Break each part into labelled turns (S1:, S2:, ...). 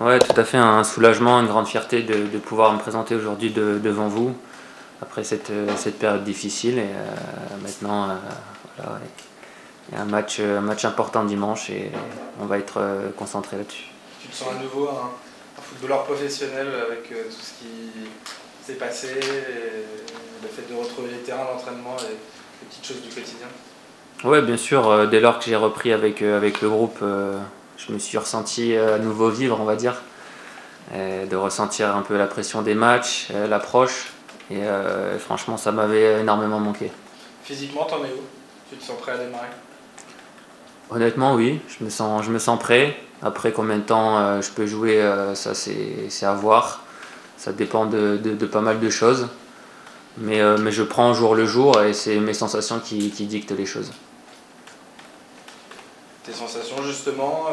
S1: Ouais, tout à fait, un soulagement, une grande fierté de pouvoir me présenter aujourd'hui devant vous après cette période difficile. Et maintenant, voilà, ouais, il y a un match important dimanche et on va être concentré là-dessus.
S2: Tu te sens à nouveau un footballeur professionnel avec tout ce qui s'est passé, et le fait de retrouver les terrains d'entraînement et les petites choses du quotidien?
S1: Ouais, bien sûr, dès lors que j'ai repris avec le groupe, je me suis ressenti à nouveau vivre, on va dire, de ressentir un peu la pression des matchs, l'approche. Et franchement, ça m'avait énormément manqué.
S2: Physiquement, t'en es où? Tu te sens prêt à démarrer?
S1: Honnêtement, oui, je me sens prêt. Après, combien de temps je peux jouer, ça c'est à voir. Ça dépend de pas mal de choses. Mais je prends au jour le jour et c'est mes sensations qui dictent les choses.
S2: Tes sensations justement,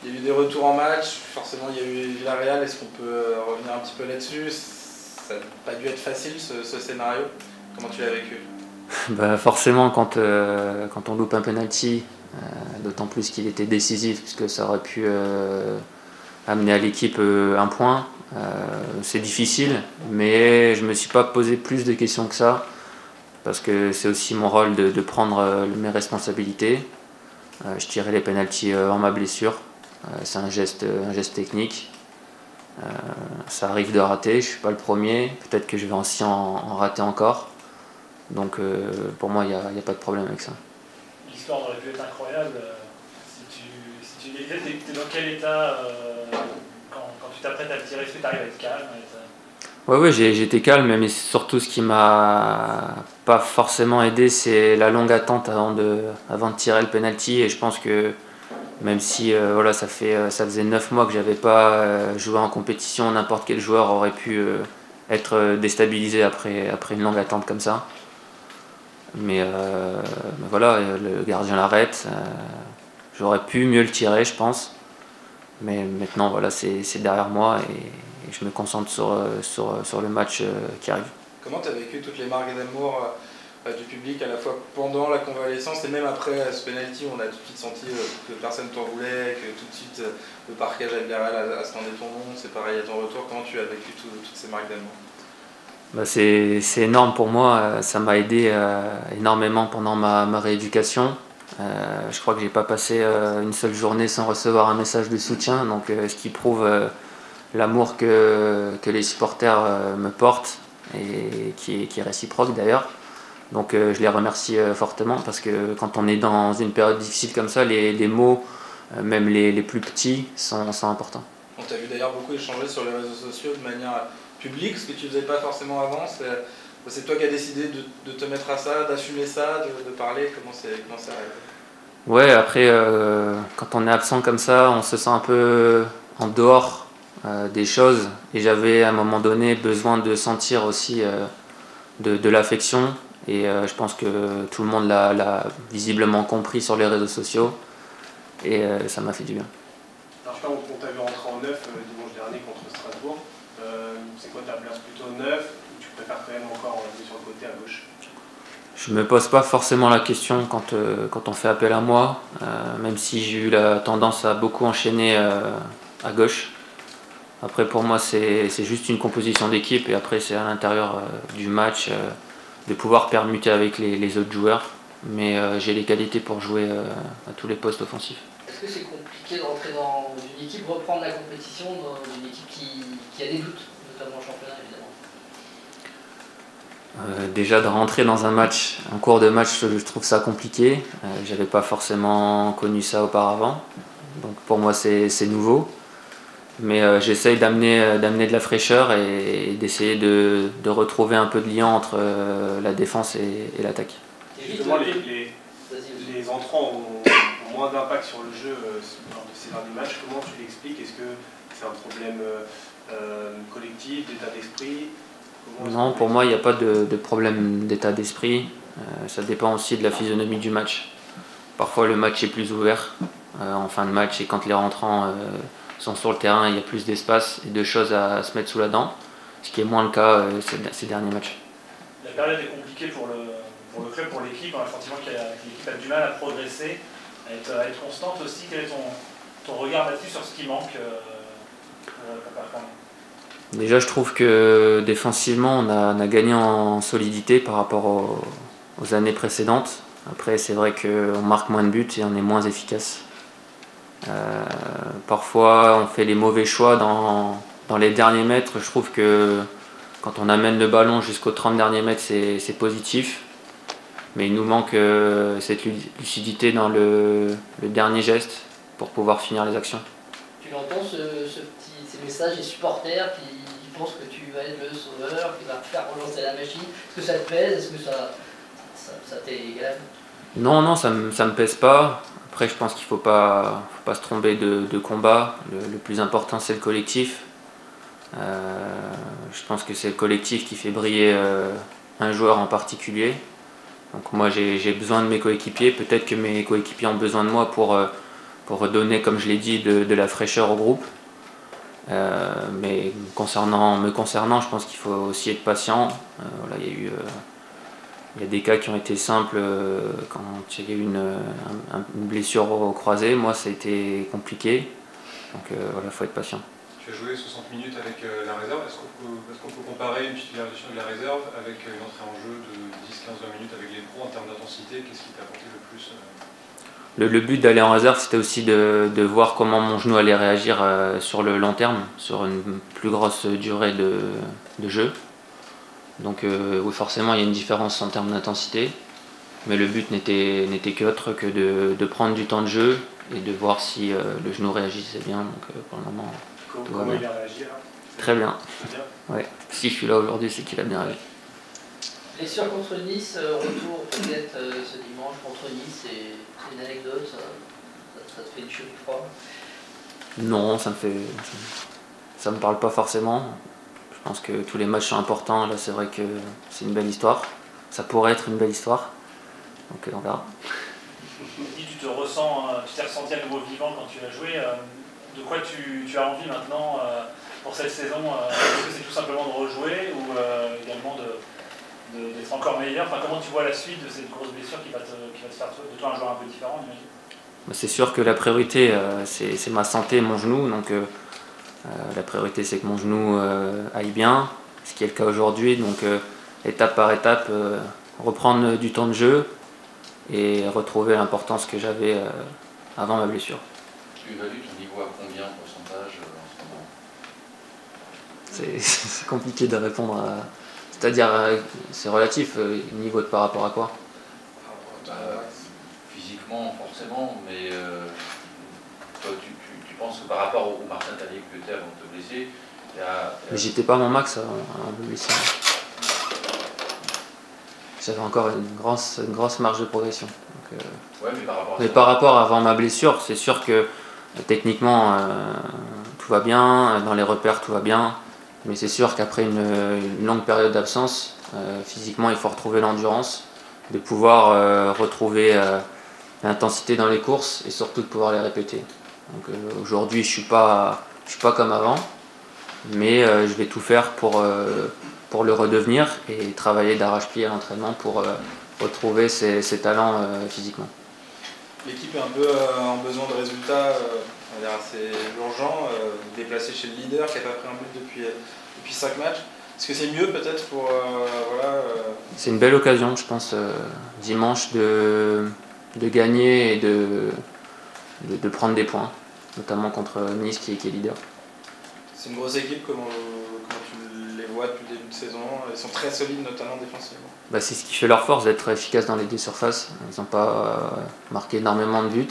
S2: il y a eu des retours en match, forcément il y a eu Villarreal, est-ce qu'on peut revenir un petit peu là-dessus? Ça n'a pas dû être facile ce scénario, comment tu l'as vécu?
S1: Bah forcément, quand on loupe un penalty, d'autant plus qu'il était décisif, puisque ça aurait pu amener à l'équipe un point, c'est difficile, mais je ne me suis pas posé plus de questions que ça, parce que c'est aussi mon rôle de prendre mes responsabilités. Je tirais les penaltys en ma blessure, c'est un geste technique. Ça arrive de rater, je ne suis pas le premier, peut-être que je vais aussi en rater encore. Donc pour moi, il n'y a pas de problème avec ça.
S3: L'histoire aurait pu être incroyable. Si tu es dans quel état quand tu t'apprêtes à le tirer? Est-ce que tu arrives à être calme?
S1: Ouais, j'étais calme, mais surtout ce qui m'a pas forcément aidé, c'est la longue attente avant de tirer le penalty. Et je pense que même si voilà, ça faisait 9 mois que j'avais pas joué en compétition, n'importe quel joueur aurait pu être déstabilisé après une longue attente comme ça. Mais voilà, le gardien l'arrête. J'aurais pu mieux le tirer, je pense. Mais maintenant, voilà, c'est derrière moi et je me concentre sur le match qui arrive.
S2: Comment tu as vécu toutes les marques d'amour du public, à la fois pendant la convalescence et même après ce penalty? On a tout de suite senti que personne t'en voulait, que tout de suite le parquage à Villarreal a scandé ton nom. C'est pareil à ton retour. Comment tu as vécu toutes ces marques d'amour?
S1: Bah, c'est énorme pour moi, ça m'a aidé énormément pendant ma rééducation. Je crois que j'ai pas passé une seule journée sans recevoir un message de soutien, donc ce qui prouve l'amour que les supporters me portent et qui est réciproque d'ailleurs. Donc je les remercie fortement parce que quand on est dans une période difficile comme ça, les mots, même les plus petits, sont importants.
S2: On t'a vu d'ailleurs beaucoup échanger sur les réseaux sociaux de manière publique, ce que tu faisais pas forcément avant. C'est toi qui as décidé de te mettre à ça, d'assumer ça, de parler. Comment c'est arrivé?
S1: Ouais, après, quand on est absent comme ça, on se sent un peu en dehors des choses. Et j'avais à un moment donné besoin de sentir aussi de l'affection. Et je pense que tout le monde l'a visiblement compris sur les réseaux sociaux. Et ça m'a fait du bien.
S4: Alors, je sais pas, on t'a vu rentrer en neuf dimanche dernier contre Strasbourg. C'est quoi ta place, plutôt neuf, ou tu préfères quand même encore jouer sur le côté à gauche?
S1: Je me pose pas forcément la question quand on fait appel à moi, même si j'ai eu la tendance à beaucoup enchaîner à gauche. Après pour moi c'est juste une composition d'équipe et après c'est à l'intérieur du match de pouvoir permuter avec les autres joueurs. Mais j'ai les qualités pour jouer à tous les postes offensifs.
S5: Est-ce que c'est compliqué de rentrer dans une équipe, reprendre la compétition, dans une équipe qui a des doutes, notamment en championnat évidemment?
S1: Déjà de rentrer dans un match, un cours de match, je trouve ça compliqué. J'avais pas forcément connu ça auparavant, donc pour moi c'est nouveau. Mais j'essaye d'amener de la fraîcheur et d'essayer de retrouver un peu de lien entre la défense et l'attaque.
S4: Et justement, les entrants ont moins d'impact sur le jeu lors de ces derniers matchs. Comment tu l'expliques? Est-ce que c'est un problème collectif, d'état d'esprit?
S1: Non, pour moi, il n'y a pas de problème d'état d'esprit. Ça dépend aussi de la physionomie du match. Parfois, le match est plus ouvert en fin de match et quand les rentrants sont sur le terrain, il y a plus d'espace et de choses à se mettre sous la dent, ce qui est moins le cas ces derniers matchs.
S3: La période est compliquée pour le club, pour l'équipe. On a le sentiment que l'équipe a du mal à progresser, à être constante aussi. Quel est ton regard là-dessus sur ce qui manque pour performer?
S1: Déjà, je trouve que défensivement, on a gagné en solidité par rapport aux années précédentes. Après, c'est vrai qu'on marque moins de buts et on est moins efficace. Parfois, on fait les mauvais choix dans les derniers mètres. Je trouve que quand on amène le ballon jusqu'aux 30 derniers mètres, c'est positif. Mais il nous manque cette lucidité dans le dernier geste pour pouvoir finir les actions.
S5: Tu l'entends, ces messages des supporters qui pensent que tu vas être le sauveur, qui va faire relancer la machine? Est-ce que ça te pèse? Est-ce que ça t'est égal?
S1: Non, ça me pèse pas. Après, je pense qu'il faut pas se tromper de combat. Le plus important, c'est le collectif. Je pense que c'est le collectif qui fait briller un joueur en particulier. Donc moi, j'ai besoin de mes coéquipiers. Peut-être que mes coéquipiers ont besoin de moi pour redonner, comme je l'ai dit, de la fraîcheur au groupe. Mais me concernant, je pense qu'il faut aussi être patient. Voilà, il y a des cas qui ont été simples quand il y a eu une blessure au croisé. Moi, ça a été compliqué. Donc voilà, il faut être patient.
S6: Tu as joué 60 minutes avec la réserve. Est-ce qu'on peut comparer une titularisation de la réserve avec une entrée en jeu de 10-15-20 minutes avec les pros en termes d'intensité? Qu'est-ce qui t'a apporté le plus?
S1: Le but d'aller en réserve, c'était aussi de voir comment mon genou allait réagir sur le long terme, sur une plus grosse durée de jeu. Donc oui, forcément, il y a une différence en termes d'intensité. Mais le but n'était qu'autre que de prendre du temps de jeu et de voir si le genou réagissait bien. Donc pour le moment,
S4: Comment il a réagi là?
S1: Très bien.
S4: Bien.
S1: Ouais. Si je suis là aujourd'hui, c'est qu'il a bien réagi.
S5: Blessure contre Nice, retour peut-être ce dimanche contre Nice, c'est une anecdote, ça te fait une cheville froide?
S1: Non, ça me parle pas forcément. Je pense que tous les matchs sont importants. Là, c'est vrai que c'est une belle histoire. Ça pourrait être une belle histoire. Donc on verra.
S3: Tu t'es ressenti à nouveau vivant quand tu as joué. De quoi tu as envie maintenant pour cette saison? Est-ce que c'est tout simplement de rejouer ou également d'être encore meilleur? Enfin, comment tu vois la suite de cette grosse blessure qui va te faire de toi un joueur un peu différent, j'imagine?
S1: C'est sûr que la priorité, c'est ma santé, mon genou. Donc la priorité, c'est que mon genou aille bien, ce qui est le cas aujourd'hui. Donc étape par étape, reprendre du temps de jeu et retrouver l'importance que j'avais avant ma blessure.
S7: Tu évalues ton niveau à combien en pourcentage en ce moment?
S1: C'est compliqué de répondre à... C'est-à-dire, c'est relatif, niveau par rapport à quoi?
S7: Physiquement, forcément, mais toi, tu penses que par rapport au Martin Tannier que tu es avant de te blesser,
S1: Mais j'étais pas à mon max avant de blesser. J'avais encore une grosse marge de progression. Donc,
S7: ouais,
S1: mais par rapport à avant ma blessure, c'est sûr que techniquement tout va bien, dans les repères tout va bien, mais c'est sûr qu'après une longue période d'absence, physiquement il faut retrouver l'endurance, de pouvoir retrouver l'intensité dans les courses et surtout de pouvoir les répéter. Donc aujourd'hui je suis pas comme avant, mais je vais tout faire pour le redevenir et travailler d'arrache-pied à l'entraînement pour retrouver ses talents physiquement.
S2: L'équipe est un peu en besoin de résultats, on va dire assez urgent, déplacé chez le leader qui n'a pas pris un but depuis 5 matchs. Est-ce que c'est mieux peut-être pour...
S1: C'est une belle occasion, je pense, dimanche de gagner et de prendre des points, notamment contre Nice qui est leader.
S2: C'est une grosse équipe, comment tu les vois depuis le début de saison? Ils sont très solides, notamment défensivement.
S1: C'est ce qui fait leur force, d'être efficace dans les deux surfaces. Ils n'ont pas marqué énormément de buts,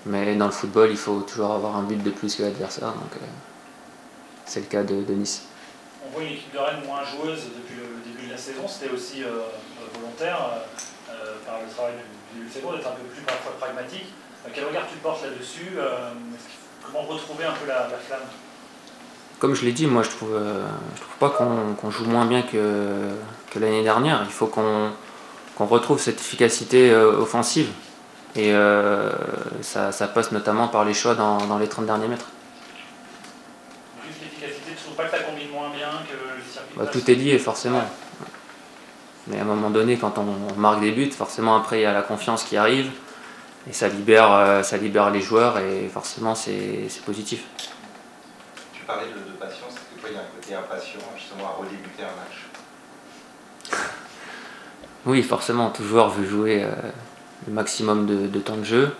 S1: mais dans le football, il faut toujours avoir un but de plus que l'adversaire. Donc c'est le cas de Nice.
S3: On voit une équipe de Rennes moins joueuse depuis le début de la saison. C'était aussi volontaire par le travail du début de saison d'être un peu plus parfois pragmatique. Quel regard tu portes là-dessus? Comment retrouver un peu la flamme?
S1: Comme je l'ai dit, moi je trouve pas qu'on joue moins bien que l'année dernière. Il faut qu'on retrouve cette efficacité offensive. Et ça passe notamment par les choix dans les 30 derniers mètres.
S3: Juste l'efficacité, tu ne trouves pas que ça combine moins bien que le circuit?
S1: Tout est lié forcément. Mais à un moment donné, quand on marque des buts, forcément après il y a la confiance qui arrive. Et ça libère les joueurs et forcément c'est positif.
S7: Tu
S8: tu parlais de patience, est-ce que toi il y a un côté impatient justement à redébuter un match?
S1: Oui, forcément, tout joueur veut jouer le maximum de temps de jeu.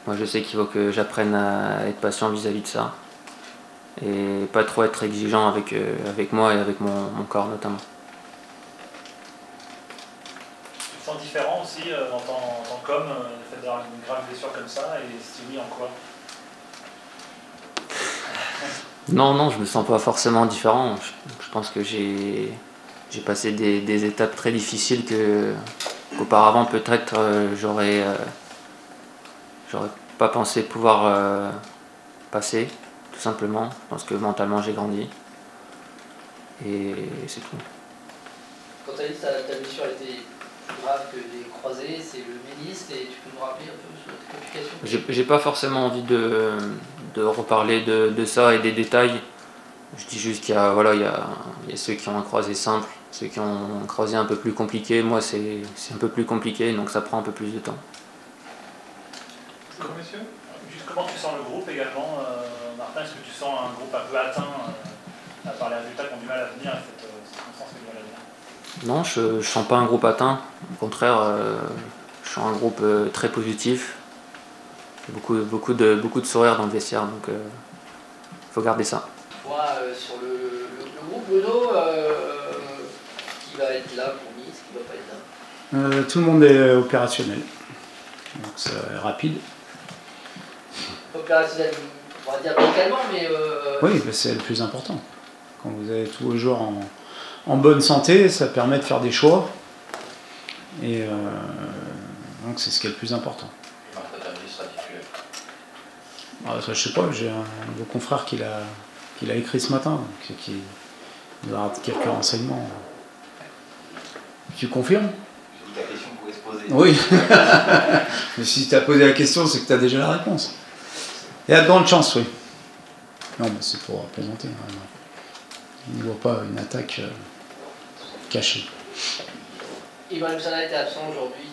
S1: Moi, je sais qu'il faut que j'apprenne à être patient vis-à-vis de ça. Et pas trop être exigeant avec moi et avec mon corps notamment.
S3: Tu te sens différent aussi en tant qu'homme, le fait d'avoir une grave blessure comme ça, et si oui, en quoi?
S1: Non, je me sens pas forcément différent. Je pense que j'ai passé des étapes très difficiles qu'auparavant peut-être j'aurais pas pensé pouvoir passer, tout simplement. Je pense que mentalement j'ai grandi. Et c'est tout.
S5: Quand tu as dit que ta blessure était plus grave que les croisés, c'est le ménisque, et tu peux nous rappeler un peu sur tes complications?
S1: J'ai pas forcément envie de reparler de ça et des détails. Je dis juste qu'il y a ceux qui ont un croisé simple, ceux qui ont un croisé un peu plus compliqué. Moi, c'est un peu plus compliqué, donc ça prend un peu plus de temps.
S3: Monsieur, juste comment tu sens le groupe également, Martin? Est-ce que tu sens un groupe un peu atteint par les résultats qui ont du mal à venir et cette circonstance qui ont du mal à venir?
S1: Non, je sens pas un groupe atteint. Au contraire, je sens un groupe très positif. Beaucoup de sourires dans le vestiaire, donc faut garder ça.
S5: Moi, sur le groupe, Bruno, qui va être là pour Nice, qui va pas être là?
S9: Tout le monde est opérationnel, donc c'est rapide.
S5: Opérationnel, on va dire localement, mais...
S9: Oui, c'est le plus important. Quand vous avez tous vos joueurs en bonne santé, ça permet de faire des choix. Et donc c'est ce qui est le plus important.
S7: Martin Terrier sera titulaire.
S9: Alors, ça, je sais pas, j'ai un de vos confrères qui l'a écrit ce matin, qui nous a quelques renseignements. Tu confirmes?
S8: J'ai dit que la question pouvait se poser.
S9: Oui. Mais si tu as posé la question, c'est que tu as déjà la réponse. Il y a de grandes chances, oui. Non, mais c'est pour plaisanter. Il ne voit pas une attaque cachée.
S5: Ibrahim Salah était absent aujourd'hui.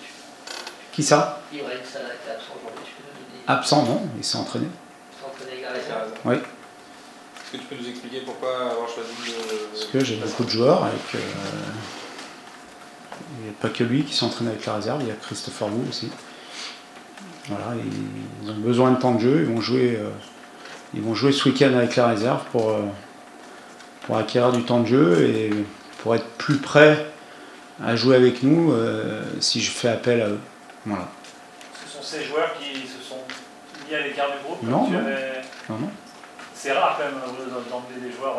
S9: Qui ça?
S5: Ibrahim Salah était absent aujourd'hui. Tu peux nous donner...
S9: Absent, non, il s'est entraîné.
S5: Il s'est entraîné avec la réserve.
S9: Oui.
S2: Est-ce que tu peux nous expliquer pourquoi avoir choisi de...
S9: Parce que j'ai beaucoup de joueurs et que il n'y a pas que lui qui s'entraîne avec la réserve, il y a Christopher Wu aussi. Voilà, ils ont besoin de temps de jeu, ils vont jouer ce week-end avec la réserve pour acquérir du temps de jeu et pour être plus prêts à jouer avec nous si je fais appel à eux. Voilà.
S3: Ce sont ces joueurs qui se sont mis à l'écart du groupe?
S9: Non, non.
S3: C'est rare quand même d'emmener des joueurs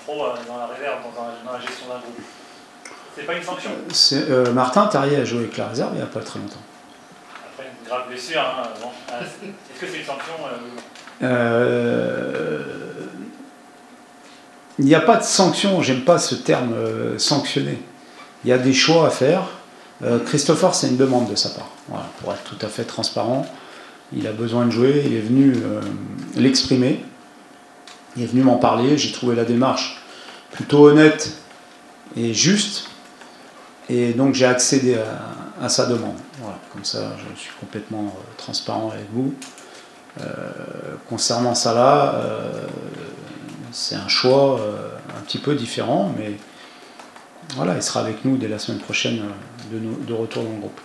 S3: pros dans la réserve, dans la gestion d'un groupe. C'est pas une sanction?
S9: Martin Terrier a joué avec la réserve il n'y a pas très longtemps.
S3: Après une grave blessure, hein, bon. Est-ce que c'est une sanction?
S9: Il n'y a pas de sanction, j'aime pas ce terme sanctionner. Il y a des choix à faire. Christopher, c'est une demande de sa part. Voilà, pour être tout à fait transparent, il a besoin de jouer, il est venu l'exprimer, il est venu m'en parler, j'ai trouvé la démarche plutôt honnête et juste, et donc j'ai accédé à sa demande. Voilà, comme ça, je suis complètement transparent avec vous. Concernant Salah, c'est un choix un petit peu différent, mais voilà, il sera avec nous dès la semaine prochaine de retour dans le groupe.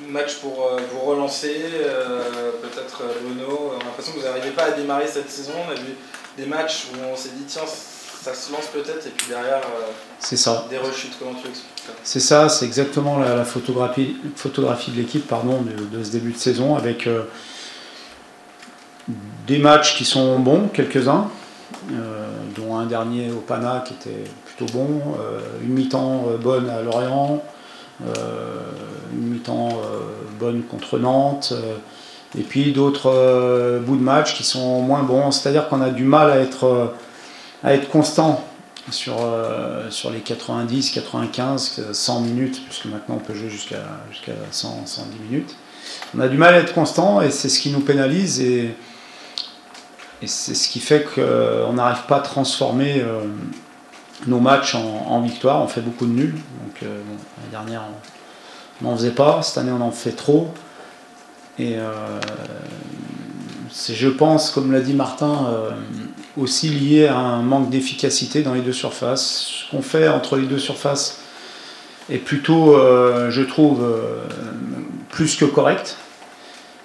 S2: Match pour vous relancer, peut-être Bruno, on a l'impression que vous n'arrivez pas à démarrer cette saison, on a vu des matchs où on s'est dit tiens, ça se lance peut-être, et puis derrière
S9: c'est ça.
S2: Des rechutes, comment tu expliques ça?
S9: C'est ça, c'est exactement la photographie de l'équipe de ce début de saison, avec des matchs qui sont bons, quelques-uns, dont un dernier au Pana qui était plutôt bon, une mi-temps bonne à Lorient, une mi-temps bonne contre Nantes, et puis d'autres bouts de match qui sont moins bons. C'est-à-dire qu'on a du mal à être constant sur les 90, 95, 100 minutes, puisque maintenant on peut jouer jusqu'à 100, 110 minutes. On a du mal à être constant et c'est ce qui nous pénalise et c'est ce qui fait qu'on n'arrive pas à transformer nos matchs en victoires. On fait beaucoup de nuls. Donc l'année dernière on n'en faisait pas, cette année on en fait trop. Et c'est, je pense, comme l'a dit Martin, aussi lié à un manque d'efficacité dans les deux surfaces. Ce qu'on fait entre les deux surfaces est plutôt, je trouve, plus que correct.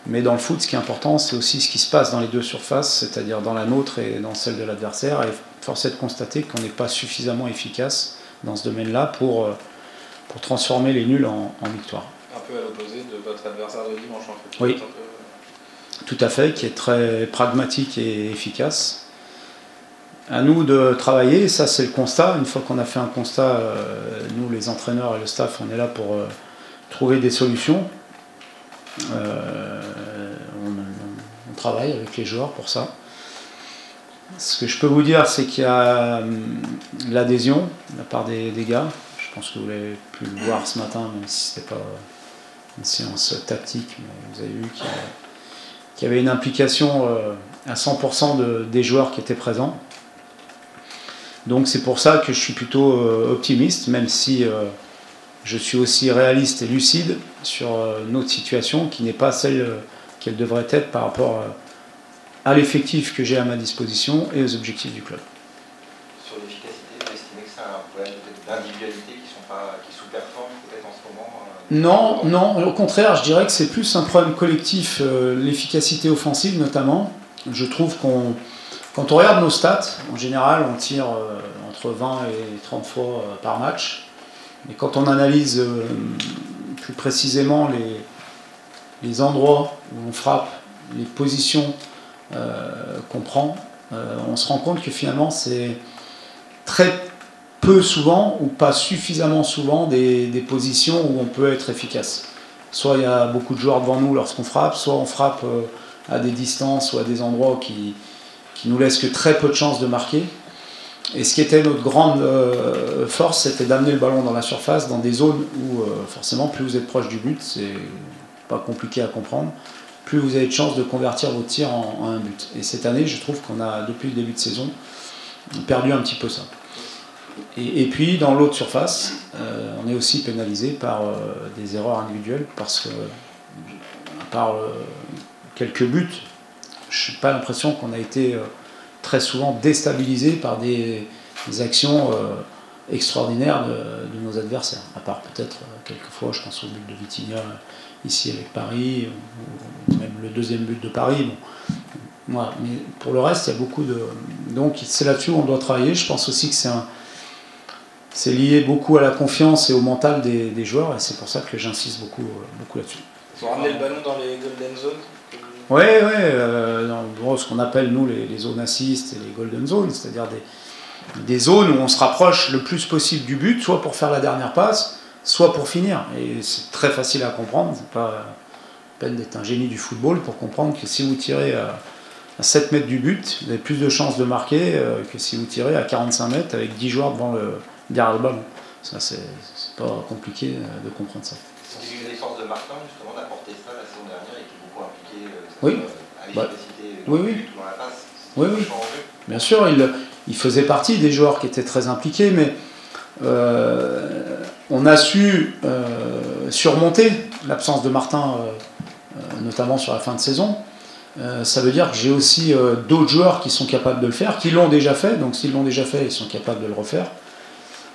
S9: Mais dans le foot, ce qui est important, c'est aussi ce qui se passe dans les deux surfaces, c'est-à-dire dans la nôtre et dans celle de l'adversaire. Et force est de constater qu'on n'est pas suffisamment efficace dans ce domaine-là pour transformer les nuls en victoire.
S2: Un peu à l'opposé de votre adversaire de dimanche, en fait.
S9: Oui, tout à fait, qui est très pragmatique et efficace. À nous de travailler, ça c'est le constat. Une fois qu'on a fait un constat, nous les entraîneurs et le staff, on est là pour trouver des solutions. On travaille avec les joueurs pour ça. Ce que je peux vous dire, c'est qu'il y a l'adhésion de la part des gars. Je pense que vous l'avez pu le voir ce matin, même si ce n'était pas une séance tactique, mais vous avez vu qu'il y avait une implication à 100% des joueurs qui étaient présents. Donc c'est pour ça que je suis plutôt optimiste, même si je suis aussi réaliste et lucide sur notre situation qui n'est pas celle qu'elle devrait être par rapport à l'effectif que j'ai à ma disposition et aux objectifs du club.
S8: Sur l'efficacité, vous estimez que c'est un problème d'individualité qui sous-performent peut-être en ce moment
S9: Non, au contraire, je dirais que c'est plus un problème collectif, l'efficacité offensive notamment. Je trouve quand on regarde nos stats, en général, on tire entre 20 et 30 fois par match. Mais quand on analyse plus précisément les endroits où on frappe, les positions qu'on prend, on se rend compte que finalement c'est très peu souvent ou pas suffisamment souvent des positions où on peut être efficace. Soit il y a beaucoup de joueurs devant nous lorsqu'on frappe, soit on frappe à des distances ou à des endroits qui nous laissent que très peu de chances de marquer. Et ce qui était notre grande force, c'était d'amener le ballon dans la surface, dans des zones où forcément plus vous êtes proche du but, c'est pas compliqué à comprendre, plus vous avez de chances de convertir vos tirs en un but. Et cette année, je trouve qu'on a, depuis le début de saison, perdu un petit peu ça. Et puis, dans l'autre surface, on est aussi pénalisé par des erreurs individuelles, parce que, par quelques buts, je n'ai pas l'impression qu'on a été très souvent déstabilisé par des actions extraordinaires de nos adversaires. À part peut-être quelques fois, je pense au but de Vitinha ici avec Paris, ou même le deuxième but de Paris. Bon. Voilà. Mais pour le reste, il y a beaucoup de... Donc c'est là-dessus où on doit travailler. Je pense aussi que c'est lié beaucoup à la confiance et au mental des joueurs, et c'est pour ça que j'insiste beaucoup là-dessus.
S2: Ils ont ramené le ballon dans les golden zones.
S9: Oui, dans ce qu'on appelle nous les zones assist et les golden zones, c'est-à-dire des zones où on se rapproche le plus possible du but, soit pour faire la dernière passe, soit pour finir. Et c'est très facile à comprendre, c'est pas la peine d'être un génie du football pour comprendre que si vous tirez à 7 mètres du but, vous avez plus de chances de marquer que si vous tirez à 45 mètres avec 10 joueurs derrière le ballon. Ça, c'est pas compliqué de comprendre ça.
S8: C'est une des forces de Martin justement d'apporter ça la saison dernière et qui est beaucoup impliqué à l'efficacité dans la passe.
S9: Oui. Bien sûr, il faisait partie des joueurs qui étaient très impliqués, mais on a su surmonter l'absence de Martin, notamment sur la fin de saison. Ça veut dire que j'ai aussi d'autres joueurs qui sont capables de le faire, qui l'ont déjà fait, donc s'ils l'ont déjà fait, ils sont capables de le refaire.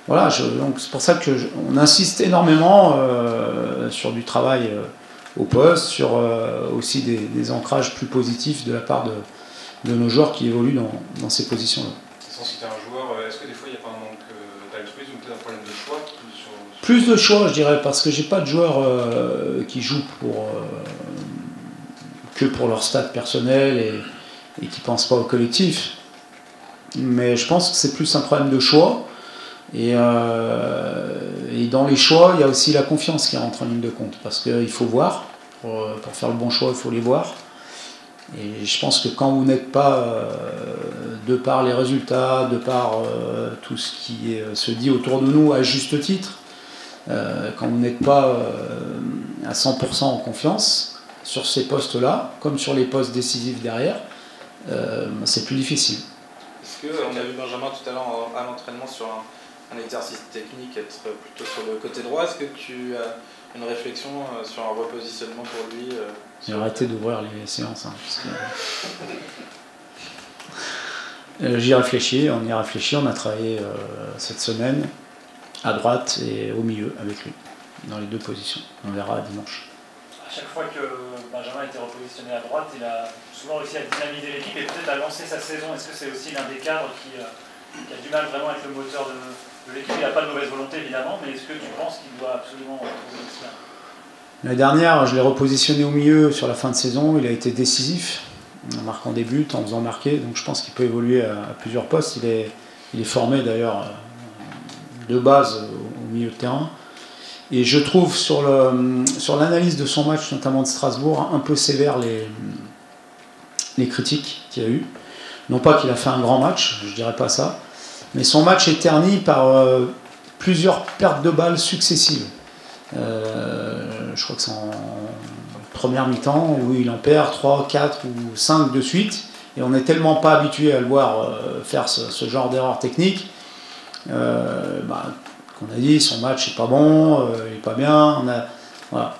S9: Voilà, donc c'est pour ça qu'on insiste énormément sur du travail au poste, sur aussi des ancrages plus positifs de la part de nos joueurs qui évoluent dans ces positions-là.
S6: Sans citer un joueur, est-ce que des fois il n'y a pas un manque d'altruisme ou peut-être un problème de choix
S9: Plus de choix, je dirais, parce que j'ai pas de joueurs qui jouent que pour leur stade personnel et qui pensent pas au collectif. Mais je pense que c'est plus un problème de choix. Et dans les choix, il y a aussi la confiance qui rentre en ligne de compte, parce qu'il faut voir, pour faire le bon choix, il faut les voir. Et je pense que quand vous n'êtes pas, de par les résultats, de par tout ce qui se dit autour de nous à juste titre, quand vous n'êtes pas à 100% en confiance sur ces postes-là, comme sur les postes décisifs derrière, c'est plus difficile.
S2: Est-ce qu'on a vu Benjamin tout à l'heure à l'entraînement sur un exercice technique être plutôt sur le côté droit? Est-ce que tu une réflexion sur un repositionnement pour lui.
S9: J'ai arrêté d'ouvrir les séances. Hein, j'y réfléchis, on y réfléchit, on a travaillé cette semaine à droite et au milieu avec lui, dans les deux positions. On verra dimanche.
S3: À chaque fois que Benjamin a été repositionné à droite, il a souvent réussi à dynamiser l'équipe et peut-être à lancer sa saison. Est-ce que c'est aussi l'un des cadres qui a du mal vraiment à être le moteur de l'équipe? Il n'a pas de mauvaise volonté évidemment, mais est-ce que tu penses qu'il doit absolument trouver cela?
S9: L'année dernière, je l'ai repositionné au milieu sur la fin de saison, il a été décisif, en marquant des buts, en faisant marquer, donc je pense qu'il peut évoluer à plusieurs postes. Il est formé d'ailleurs de base au milieu de terrain. Et je trouve sur l'analyse de son match, notamment de Strasbourg, un peu sévère les critiques qu'il y a eu. Non pas qu'il a fait un grand match, je ne dirais pas ça, mais son match est terni par plusieurs pertes de balles successives. Je crois que c'est en première mi-temps où il en perd 3, 4 ou 5 de suite, et on n'est tellement pas habitué à le voir faire ce genre d'erreur technique. On a dit son match n'est pas bon, il n'est pas bien. Voilà.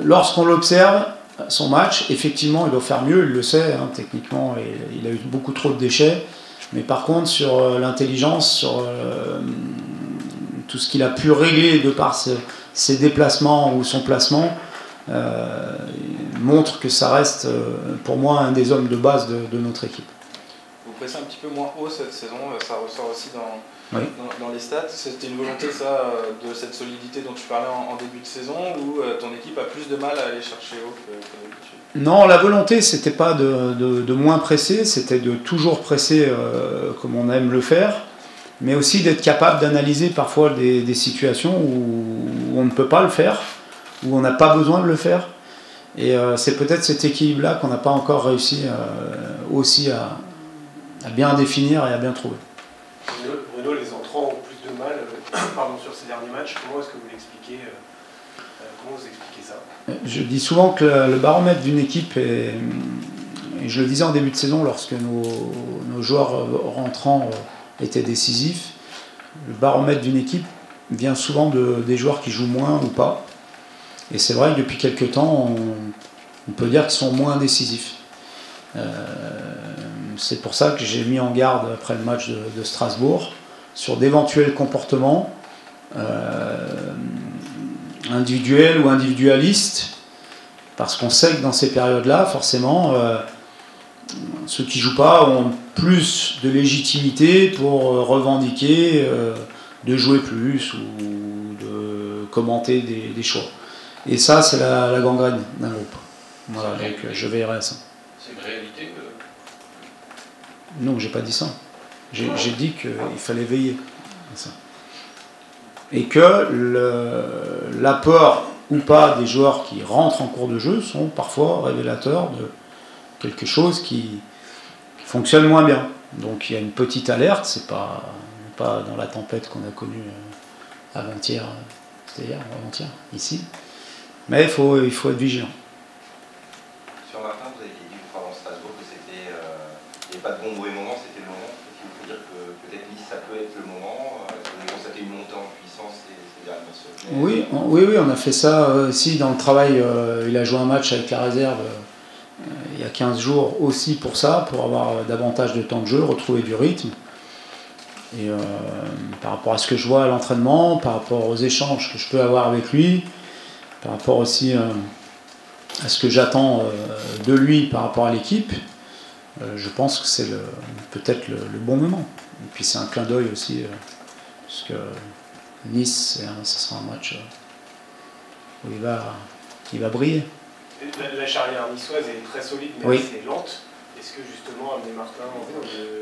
S9: Lorsqu'on l'observe, son match, effectivement, il doit faire mieux, il le sait, hein, techniquement, il a eu beaucoup trop de déchets. Mais par contre, sur l'intelligence, sur tout ce qu'il a pu régler de par ses déplacements ou son placement, montre que ça reste, pour moi, un des hommes de base de notre équipe.
S2: Vous pressez un petit peu moins haut cette saison, ça ressort aussi
S9: oui.
S2: dans les stats. C'était une volonté, ça, de cette solidité dont tu parlais en début de saison, ou ton équipe a plus de mal à aller chercher haut que d'habitude?
S9: Non, la volonté, c'était pas de moins presser, c'était de toujours presser comme on aime le faire, mais aussi d'être capable d'analyser parfois des situations où on ne peut pas le faire, où on n'a pas besoin de le faire. Et c'est peut-être cet équilibre-là qu'on n'a pas encore réussi aussi à bien définir et à bien trouver.
S4: Bruno, les entrants ont plus de mal sur ces derniers matchs. Comment est-ce que vous l'expliquez Comment vous expliquez ça?
S9: Je dis souvent que le baromètre d'une équipe, et je le disais en début de saison lorsque nos joueurs rentrants étaient décisifs, le baromètre d'une équipe vient souvent des joueurs qui jouent moins ou pas. Et c'est vrai que depuis quelques temps, on peut dire qu'ils sont moins décisifs. C'est pour ça que j'ai mis en garde après le match de Strasbourg sur d'éventuels comportements individuels ou individualistes, parce qu'on sait que dans ces périodes-là, forcément, ceux qui ne jouent pas ont plus de légitimité pour revendiquer de jouer plus ou de commenter des choix. Et ça, c'est la gangrène d'un groupe. Voilà, donc je veillerai à ça.
S7: C'est une réalité
S9: Non, j'ai pas dit ça. J'ai dit qu'il fallait veiller à ça. Et que l'apport ou pas des joueurs qui rentrent en cours de jeu sont parfois révélateurs de quelque chose qui fonctionne moins bien. Donc il y a une petite alerte, c'est pas dans la tempête qu'on a connue avant-hier, c'était hier, avant-hier, ici. Mais il faut être vigilant.
S8: Sur Martin, vous avez dit avant Strasbourg que il n'y avait pas de bon mauvais moment, c'était le moment. Est-ce qu'il faut dire que peut-être Nice, ça peut être le moment? Est-ce que vous avez constaté une montée en puissance ces dernières semaines?
S9: Oui, on a fait ça aussi dans le travail. Il a joué un match avec la réserve il y a 15 jours aussi pour ça, pour avoir davantage de temps de jeu, retrouver du rythme. Et par rapport à ce que je vois à l'entraînement, par rapport aux échanges que je peux avoir avec lui, par rapport aussi à ce que j'attends de lui par rapport à l'équipe, je pense que c'est peut-être le bon moment. Et puis c'est un clin d'œil aussi, parce que Nice, ce sera un match où il va briller.
S4: La charnière niçoise est très solide, mais assez lente. Est-ce que justement amener Martin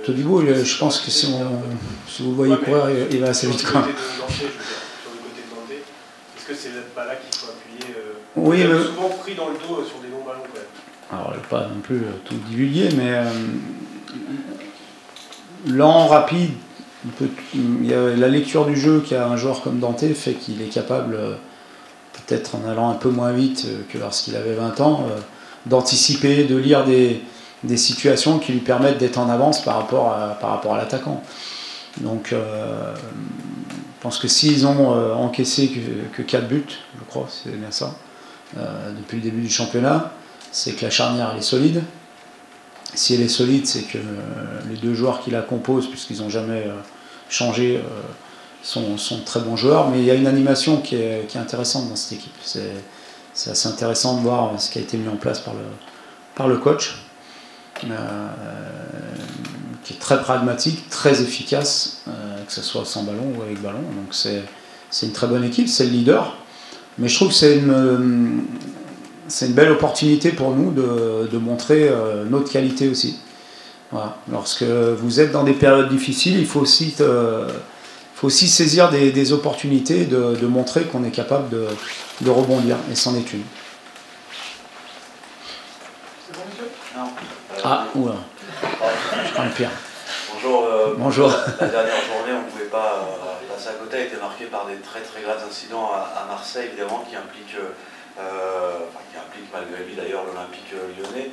S9: Todibo, je pense que si vous le voyez courir, il va assez vite.
S4: Sur le côté de Dante, est-ce que c'est pas là qu'il faut appuyer
S9: Oui,
S4: il est souvent pris dans le dos sur des longs ballons quand même.
S9: Alors, je ne vais pas non plus tout divulguer, mais lent, rapide, il y a la lecture du jeu qu'a un joueur comme Dante fait qu'il est capable, peut-être en allant un peu moins vite que lorsqu'il avait 20 ans, d'anticiper, de lire des situations qui lui permettent d'être en avance par rapport à l'attaquant. Donc Je pense que s'ils ont encaissé que 4 buts, je crois, c'est bien ça, depuis le début du championnat, c'est que la charnière elle est solide. Si elle est solide, c'est que les 2 joueurs qui la composent, puisqu'ils n'ont jamais changé, sont de très bons joueurs. Mais il y a une animation qui est intéressante dans cette équipe. C'est assez intéressant de voir ce qui a été mis en place par le coach, qui est très pragmatique, très efficace, que ce soit sans ballon ou avec ballon. Donc c'est une très bonne équipe, c'est le leader. Mais je trouve que c'est une belle opportunité pour nous de montrer notre qualité aussi. Voilà. Lorsque vous êtes dans des périodes difficiles, il faut aussi saisir des opportunités, de montrer qu'on est capable de rebondir, et c'en est une.
S3: C'est bon, monsieur?
S10: Non.
S9: Ah, oula. Je prends le pire.
S10: Bonjour.
S9: Bonjour.
S10: La dernière journée, on ne pouvait pas passer à côté, a été marquée par des très très graves incidents à Marseille, évidemment, qui impliquent malgré lui d'ailleurs l'Olympique lyonnais.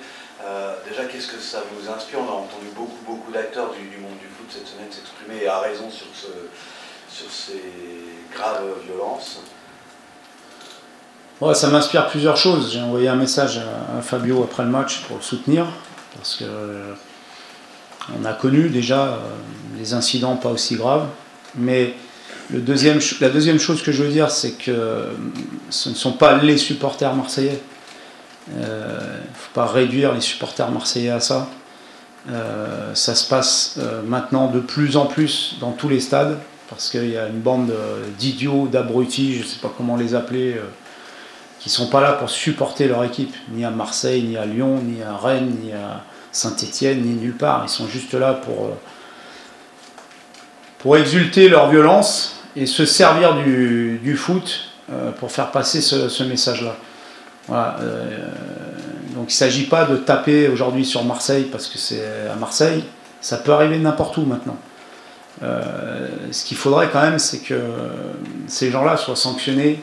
S10: Déjà, qu'est-ce que ça vous inspire? On a entendu beaucoup d'acteurs du monde du foot cette semaine s'exprimer, et à raison, sur ces graves violences.
S9: Ouais, ça m'inspire plusieurs choses. J'ai envoyé un message à Fabio après le match pour le soutenir, parce que on a connu déjà des incidents pas aussi graves, mais la deuxième chose que je veux dire, c'est que ce ne sont pas les supporters marseillais. Il ne faut pas réduire les supporters marseillais à ça. Ça se passe maintenant de plus en plus dans tous les stades, parce qu'il y a une bande d'idiots, d'abrutis, je ne sais pas comment les appeler, qui ne sont pas là pour supporter leur équipe, ni à Marseille, ni à Lyon, ni à Rennes, ni à Saint-Étienne, ni nulle part. Ils sont juste là pour exulter leur violence et se servir du foot pour faire passer ce message-là. Voilà, donc il ne s'agit pas de taper aujourd'hui sur Marseille parce que c'est à Marseille, ça peut arriver n'importe où maintenant. Ce qu'il faudrait quand même, c'est que ces gens-là soient sanctionnés,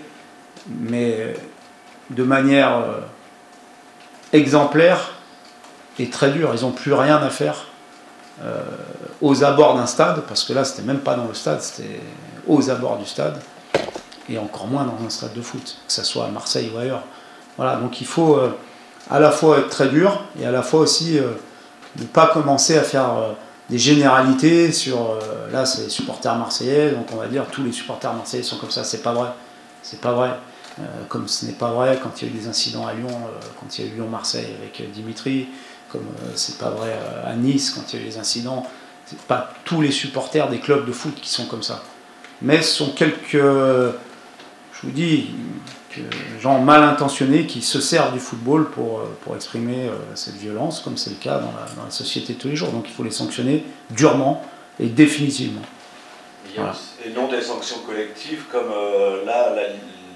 S9: mais de manière exemplaire et très dure. Ils n'ont plus rien à faire aux abords d'un stade, parce que là c'était même pas dans le stade, c'était aux abords du stade, et encore moins dans un stade de foot, que ce soit à Marseille ou ailleurs. Voilà, donc il faut à la fois être très dur et à la fois aussi ne pas commencer à faire des généralités sur là c'est les supporters marseillais, donc on va dire tous les supporters marseillais sont comme ça. C'est pas vrai, c'est pas vrai. Comme ce n'est pas vrai quand il y a eu des incidents à Lyon, quand il y a eu Lyon-Marseille avec Dimitri, comme c'est pas vrai à Nice quand il y a eu des incidents. C'est pas tous les supporters des clubs de foot qui sont comme ça, mais ce sont quelques, je vous dis, gens mal intentionnés qui se servent du football pour exprimer cette violence, comme c'est le cas dans la société de tous les jours. Donc il faut les sanctionner durement et définitivement.
S10: Voilà. Et non des sanctions collectives, comme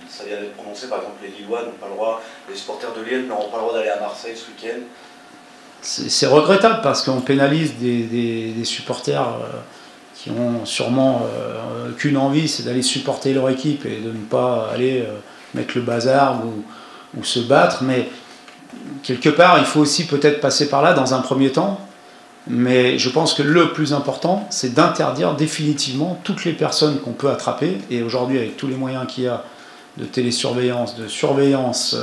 S10: ça vient d'être prononcé, par exemple les Lillois n'ont pas le droit, les supporters de Lille n'auront pas le droit d'aller à Marseille ce week-end.
S9: C'est regrettable parce qu'on pénalise des supporters qui ont sûrement qu'une envie, c'est d'aller supporter leur équipe et de ne pas aller mettre le bazar ou se battre. Mais quelque part, il faut aussi peut-être passer par là dans un premier temps. Mais je pense que le plus important, c'est d'interdire définitivement toutes les personnes qu'on peut attraper. Et aujourd'hui, avec tous les moyens qu'il y a de télésurveillance, de surveillance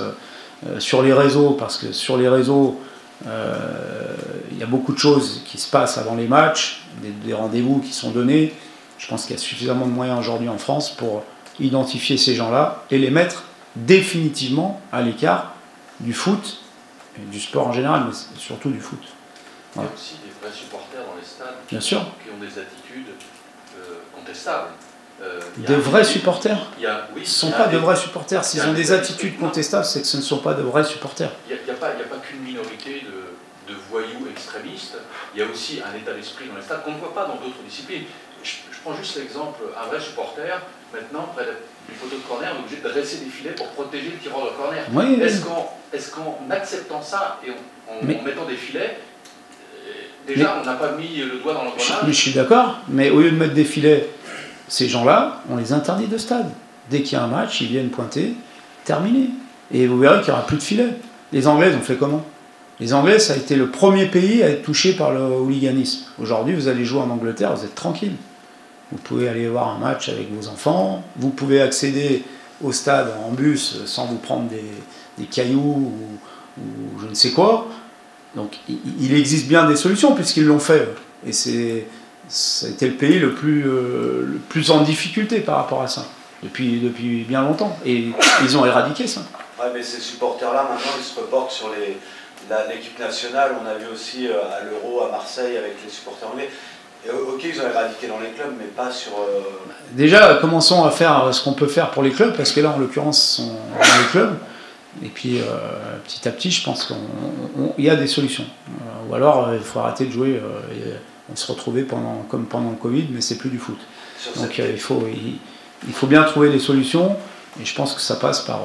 S9: sur les réseaux, parce que sur les réseaux, il y a beaucoup de choses qui se passent avant les matchs, des rendez-vous qui sont donnés. Je pense qu'il y a suffisamment de moyens aujourd'hui en France pour identifier ces gens-là et les mettre définitivement à l'écart du foot, et du sport en général, mais surtout du foot.
S7: Voilà. Il y a aussi des vrais supporters dans les stades
S9: qui
S7: ont des attitudes contestables.
S9: Des vrais supporters?
S7: Oui,
S9: ce ne sont pas de vrais supporters. S'ils ont des attitudes contestables, c'est que ce ne sont pas de vrais supporters.
S7: Il n'y a pas qu'une minorité de voyous extrémistes. Il y a aussi un état d'esprit dans les stades qu'on ne voit pas dans d'autres disciplines. Je prends juste l'exemple, un vrai supporter, maintenant, près du poteau de corner, est obligé de dresser des filets pour protéger le tireur de corner.
S9: Oui,
S7: Est-ce qu'en acceptant ça et en mettant des filets, déjà on n'a pas mis le doigt dans l'engrenage?
S9: Je suis d'accord, mais au lieu de mettre des filets, ces gens-là, on les interdit de stade. Dès qu'il y a un match, ils viennent pointer, terminé. Et vous verrez qu'il n'y aura plus de filets. Les Anglais ont fait comment? Les Anglais, ça a été le premier pays à être touché par le hooliganisme. Aujourd'hui, vous allez jouer en Angleterre, vous êtes tranquille. Vous pouvez aller voir un match avec vos enfants, vous pouvez accéder au stade en bus sans vous prendre des cailloux ou je ne sais quoi. Donc il existe bien des solutions puisqu'ils l'ont fait. Et ça a été le pays le plus en difficulté par rapport à ça, depuis bien longtemps. Et ils ont éradiqué ça.
S10: Ouais, mais ces supporters-là, maintenant, ils se reportent sur l'équipe nationale. On a vu aussi à l'Euro, à Marseille, avec les supporters anglais. Et, ok, ils ont éradiqué dans les clubs, mais pas sur...
S9: Déjà, commençons à faire ce qu'on peut faire pour les clubs, parce que là, en l'occurrence, sont dans les clubs. Et puis, petit à petit, je pense qu'il y a des solutions. Ou alors, il faut arrêter de jouer. On se retrouvait comme pendant le Covid, mais c'est plus du foot. Donc, il faut bien trouver des solutions. Et je pense que ça passe par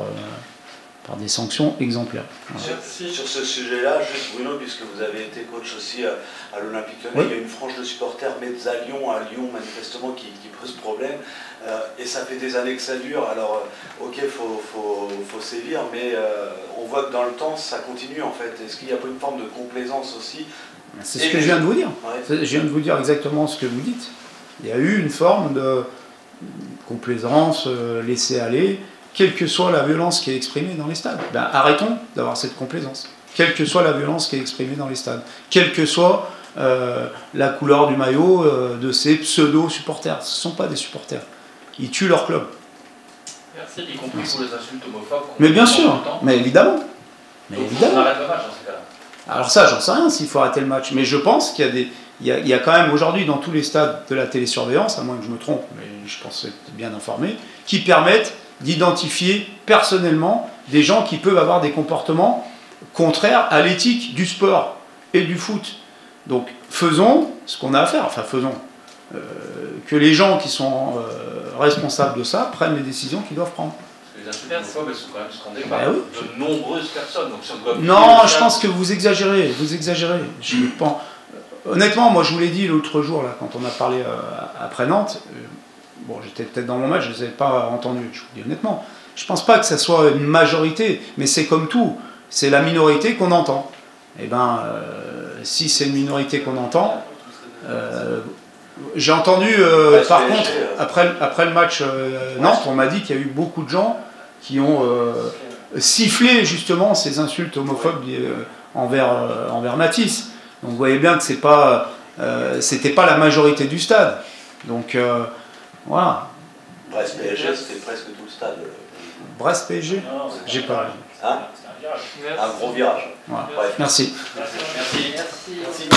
S9: des sanctions exemplaires. Voilà.
S10: Sur ce sujet-là, juste Bruno, puisque vous avez été coach aussi à l'Olympique Lyonnais, oui. Il y a une frange de supporters Metz-Lyon, à Lyon manifestement, qui pose problème. Et ça fait des années que ça dure. Alors, ok, il faut sévir, mais on voit que dans le temps, ça continue en fait. Est-ce qu'il n'y a pas une forme de complaisance aussi?
S9: C'est ce que je viens de vous dire. Ouais. Je viens de vous dire exactement ce que vous dites. Il y a eu une forme de complaisance, laisser aller, quelle que soit la violence qui est exprimée dans les stades. Ben, arrêtons d'avoir cette complaisance. Quelle que soit la violence qui est exprimée dans les stades. Quelle que soit la couleur du maillot de ces pseudo-supporters. Ce ne sont pas des supporters. Ils tuent leur club.
S7: Merci, y compris pour les insultes homophobes.
S9: Mais bien sûr, mais évidemment. Mais évidemment.
S7: On arrête le match dans ces cas-là.
S9: Alors ça, j'en sais rien s'il faut arrêter le match. Mais je pense qu'il y a quand même aujourd'hui dans tous les stades de la télésurveillance, à moins que je me trompe, mais je pense être bien informé, qui permettent d'identifier personnellement des gens qui peuvent avoir des comportements contraires à l'éthique du sport et du foot. Donc faisons ce qu'on a à faire, enfin faisons. Que les gens qui sont responsables de ça prennent les décisions qu'ils doivent prendre.
S7: Les insultes homophobes, elles sont quand même scandées par de nombreuses personnes. Donc, si on doit
S9: non, je pense que vous exagérez. Je pense... Honnêtement, moi je vous l'ai dit l'autre jour, là, quand on a parlé après Nantes, bon, j'étais peut-être dans mon match, je ne les avais pas entendus, je vous dis honnêtement. Je ne pense pas que ça soit une majorité, mais c'est comme tout, c'est la minorité qu'on entend. Et bien, si c'est une minorité qu'on entend, j'ai entendu, par contre, après le match Nantes, on m'a dit qu'il y a eu beaucoup de gens qui ont sifflé justement ces insultes homophobes envers Matisse. Donc vous voyez bien que c'était pas la majorité du stade. Donc voilà.
S10: Brest-PSG, c'était presque tout le stade.
S9: Brest-PSG, j'ai pas.
S10: Hein, un gros virage.
S9: Voilà. Merci.
S5: Merci.